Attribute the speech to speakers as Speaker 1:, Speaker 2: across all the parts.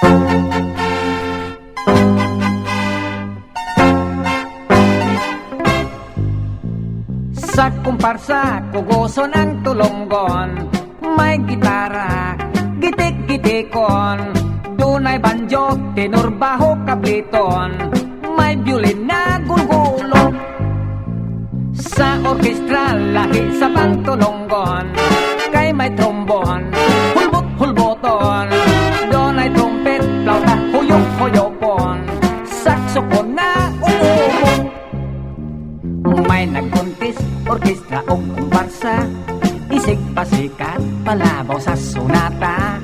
Speaker 1: Sa kumparsa, kuguso ng tulonggon, may gitara, gitik-gitikon, dunay banjo, tenor, baho, kapliton, may violin na gulgulo. Sa orkestra, lahi sa pantulonggon, kay may trombon, hulbot-hulboton, dunay trumpet, flauta, huyok-huyokon, saxophone na umuumong. May nagkuntis, orkestra o kumparsa, isig pasikat, palabaw sa sonata.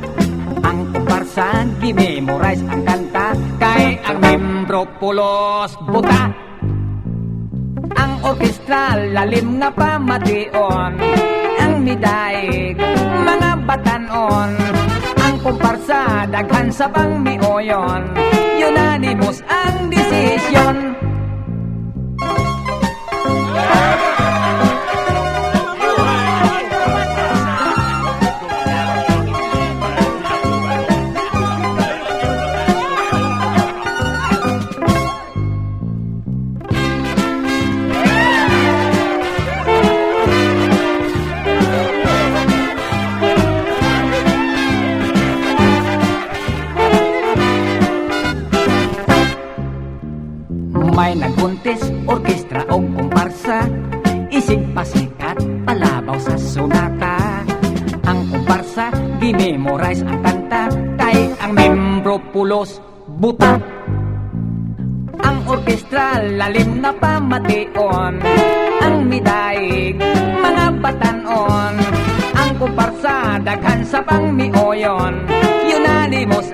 Speaker 1: Ang kumparsa, gimemorize ang kanta, kay ang membro pulos buta. Ang orkestra, lalim nga pamation, ang midaig, mga batanon. Ang kumparsa, daghan sa pangmioyon, unanimous ang desisyon. May nagkuntis, orkestra o kumparsa, isig pasikat, palabaw sa sonata. Ang kumparsa, gimemorize ang kanta, kay ang membro pulos buta. Ang orkestra, lalim na pamation, ang midaig, mga batanon. Ang kumparsa, daghan sa pangmioyon, unanimous